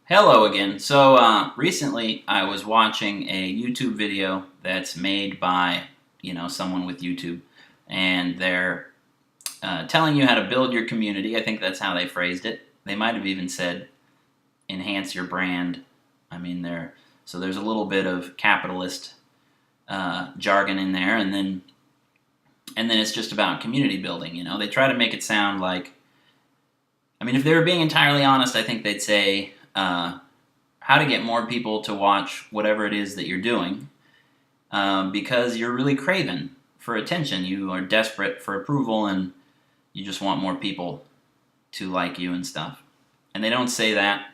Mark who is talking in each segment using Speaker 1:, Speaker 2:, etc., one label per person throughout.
Speaker 1: Hello again. So recently I was watching a YouTube video that's made by, someone with YouTube, and they're telling you how to build your community. I think that's how they phrased it. They might have even said enhance your brand. I mean, there's a little bit of capitalist jargon in there, and then it's just about community building. They try to make it sound like, I mean, if they were being entirely honest, I think they'd say how to get more people to watch whatever it is that you're doing, because you're really craving for attention. You are desperate for approval, and you just want more people to like you and stuff. And they don't say that,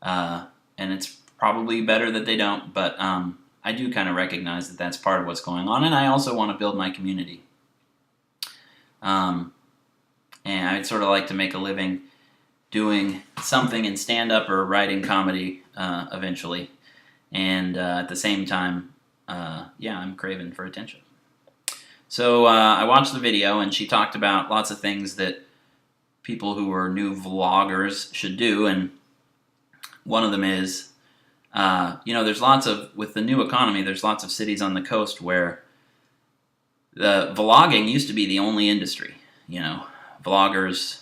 Speaker 1: and it's probably better that they don't, but I do kind of recognize that that's part of what's going on, and I also want to build my community. And I'd sort of like to make a living doing something in stand-up or writing comedy eventually. And at the same time, I'm craving for attention. So I watched the video, and she talked about lots of things that people who are new vloggers should do, and one of them is, with the new economy, there's lots of cities on the coast where the vlogging used to be the only industry. Vloggers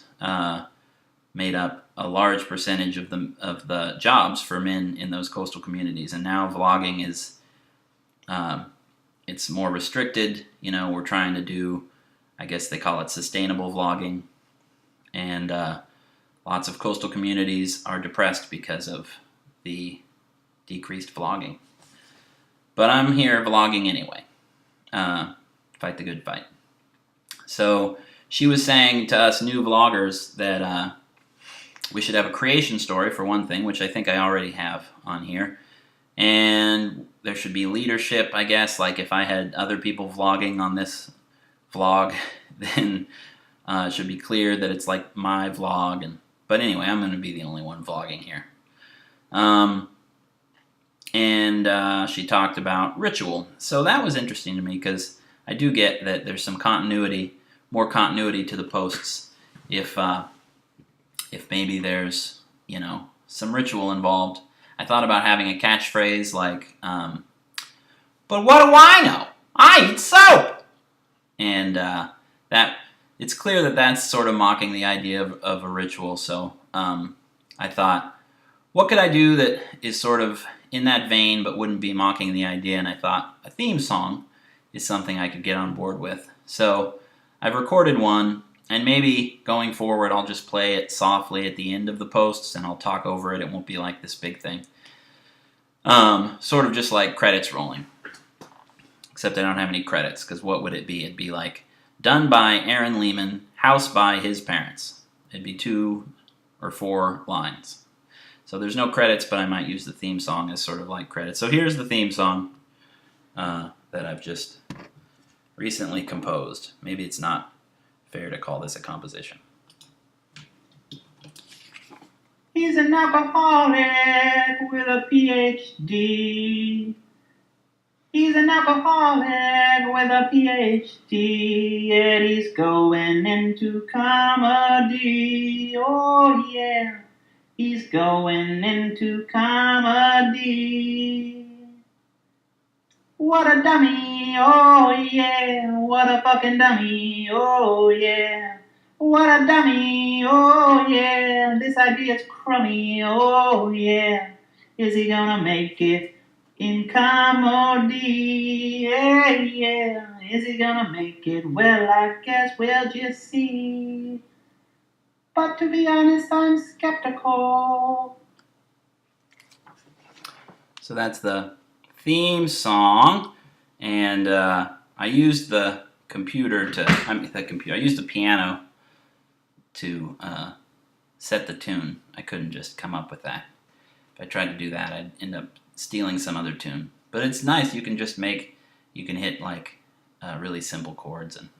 Speaker 1: made up a large percentage of the jobs for men in those coastal communities, and now vlogging is it's more restricted. We're trying to do, I guess they call it sustainable vlogging, and lots of coastal communities are depressed because of the decreased vlogging. But I'm here vlogging anyway. Fight the good fight. So she was saying to us new vloggers that we should have a creation story, for one thing, which I think I already have on here. And there should be leadership, I guess. Like if I had other people vlogging on this vlog, then it should be clear that it's like my vlog. But anyway, I'm going to be the only one vlogging here. And she talked about ritual. So that was interesting to me, because I do get that there's some continuity, more continuity to the posts if maybe there's, some ritual involved. I thought about having a catchphrase like, but what do I know? I eat soap! And that it's clear that that's sort of mocking the idea of a ritual, so I thought, what could I do that is sort of in that vein but wouldn't be mocking the idea? And I thought a theme song is something I could get on board with. So I've recorded one, and maybe going forward I'll just play it softly at the end of the posts, and I'll talk over it. It won't be like this big thing. Sort of just like credits rolling. Except I don't have any credits, because what would it be? It'd be like, done by Aaron Lehman, house by his parents. It'd be 2 or 4 lines. So there's no credits, but I might use the theme song as sort of like credits. So here's the theme song that I've just recently composed. Maybe it's not fair to call this a composition. He's an alcoholic with a PhD. He's an alcoholic with a PhD, yet he's going into comedy. Oh yeah, he's going into comedy. What a dummy, oh yeah, what a fucking dummy, oh yeah. What a dummy, oh yeah, this idea's crummy, oh yeah. Is he gonna make it in comedy? Yeah, yeah. Is he gonna make it? Well, I guess we'll just see. But to be honest, I'm skeptical. So that's the theme song, and I used the I used the piano to set the tune. I couldn't just come up with that. If I tried to do that, I'd end up stealing some other tune. But it's nice. You can hit like really simple chords. And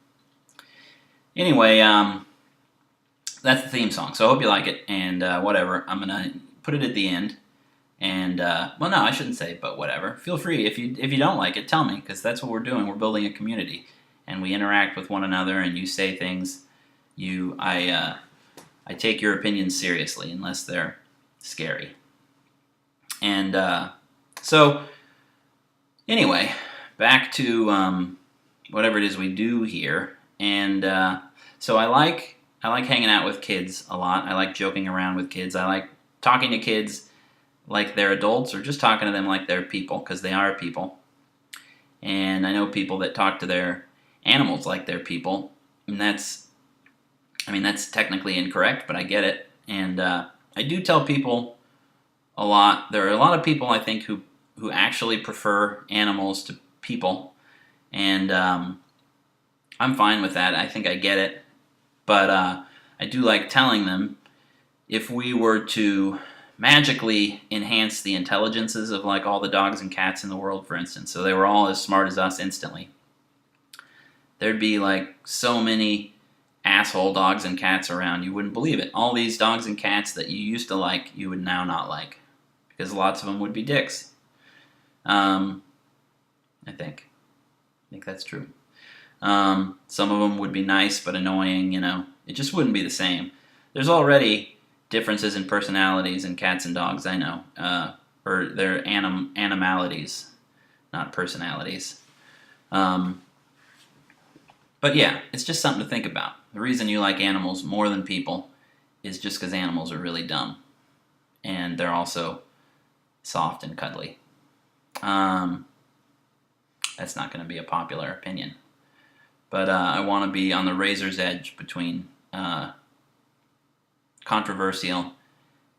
Speaker 1: anyway, that's the theme song. So I hope you like it. And whatever, I'm gonna put it at the end. And well, no, I shouldn't say but whatever. Feel free, if you don't like it, tell me, because that's what we're doing. We're building a community, and we interact with one another. And you say things. I take your opinions seriously, unless they're scary. And so, anyway, back to whatever it is we do here. And so I like hanging out with kids a lot. I like joking around with kids. I like talking to kids like they're adults, or just talking to them like they're people, because they are people. And I know people that talk to their animals like they're people, and that's technically incorrect, but I get it. And I do tell people a lot. There are a lot of people, I think, who actually prefer animals to people, and I'm fine with that. I think I get it, but I do like telling them, if we were to magically enhance the intelligences of like all the dogs and cats in the world, for instance, so they were all as smart as us instantly, there'd be like so many asshole dogs and cats around, you wouldn't believe it. All these dogs and cats that you used to like, you would now not like, because lots of them would be dicks. I think that's true. Some of them would be nice but annoying, It just wouldn't be the same. There's already differences in personalities in cats and dogs, I know. Or they're animalities, not personalities. But yeah, it's just something to think about. The reason you like animals more than people is just because animals are really dumb. And they're also soft and cuddly. That's not going to be a popular opinion. But I want to be on the razor's edge between controversial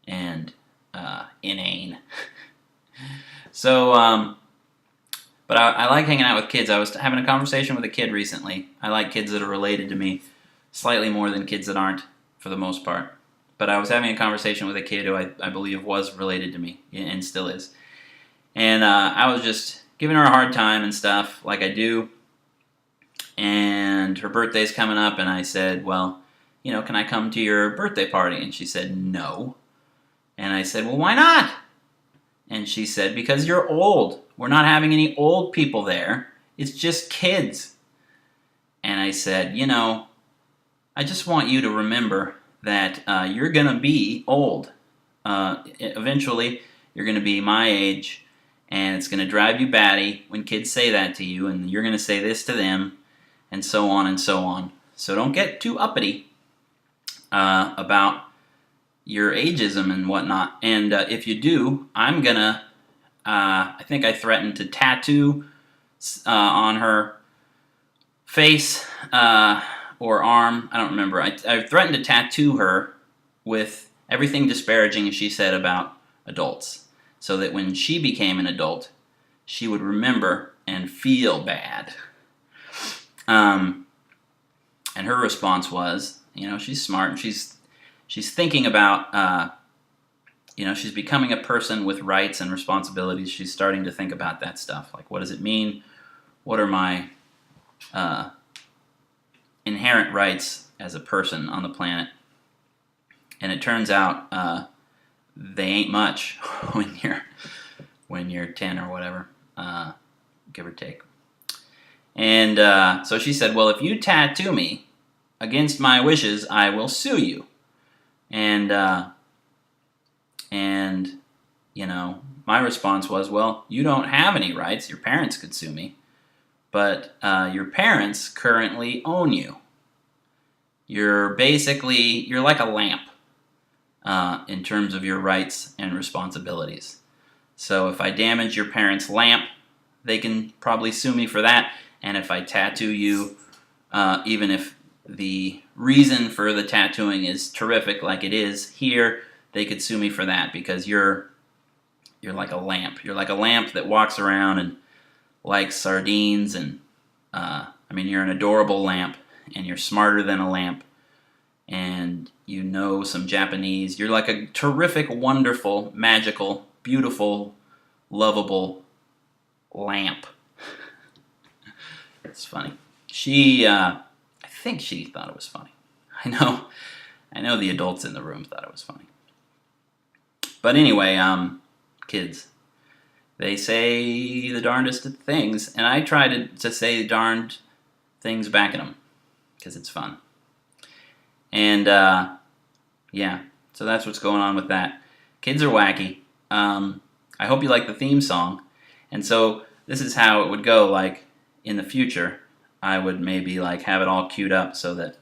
Speaker 1: and inane. So, but I like hanging out with kids. I was having a conversation with a kid recently. I like kids that are related to me slightly more than kids that aren't, for the most part. But I was having a conversation with a kid who I believe was related to me, and still is. And I was just giving her a hard time and stuff, like I do. And her birthday's coming up, and I said, well, can I come to your birthday party? And she said, no. And I said, well, why not? And she said, because you're old. We're not having any old people there. It's just kids. And I said, I just want you to remember that you're going to be old. Eventually, you're going to be my age, and it's going to drive you batty when kids say that to you, and you're going to say this to them, and so on and so on. So don't get too uppity about your ageism and whatnot. And if you do, I'm going to, I think I threatened to tattoo on her face or arm, I don't remember. I threatened to tattoo her with everything disparaging she said about adults, so that when she became an adult, she would remember and feel bad. And her response was, she's smart, and she's thinking about, she's becoming a person with rights and responsibilities. She's starting to think about that stuff. Like, what does it mean? What are my inherent rights as a person on the planet? And it turns out they ain't much when you're 10 or whatever, give or take. And so she said, well, if you tattoo me against my wishes, I will sue you. And my response was, well, you don't have any rights. Your parents could sue me. But your parents currently own you. You're like a lamp in terms of your rights and responsibilities. So if I damage your parents' lamp, they can probably sue me for that. And if I tattoo you, even if the reason for the tattooing is terrific like it is here, they could sue me for that, because you're like a lamp. You're like a lamp that walks around and likes sardines, and you're an adorable lamp, and you're smarter than a lamp, and you know some Japanese. You're like a terrific, wonderful, magical, beautiful, lovable lamp. It's funny. I think she thought it was funny. I know the adults in the room thought it was funny. But anyway, kids, they say the darndest of things, and I try to say darned things back at them, because it's fun. And yeah, so that's what's going on with that. Kids are wacky. I I hope you like the theme song. And so this is how it would go. Like in the future, I would maybe like have it all queued up so that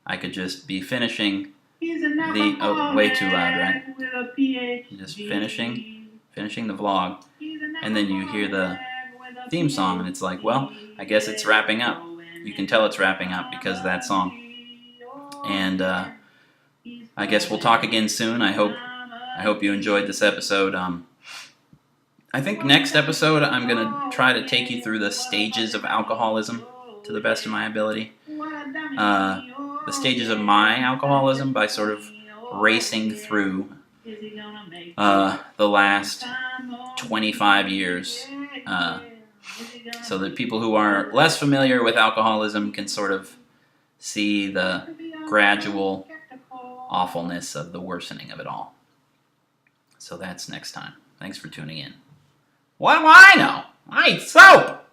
Speaker 1: I could just be finishing the way too loud, right? Just finishing the vlog, and then you hear the theme song, and it's like, well, I guess it's wrapping up. You can tell it's wrapping up because of that song. And I guess we'll talk again soon. I hope you enjoyed this episode. I think next episode I'm gonna try to take you through the stages of alcoholism to the best of my ability. The stages of my alcoholism by sort of racing through the last 25 years, so that people who are less familiar with alcoholism can sort of see the gradual awfulness of the worsening of it all. So that's next time. Thanks for tuning in. What do I know? I eat soap!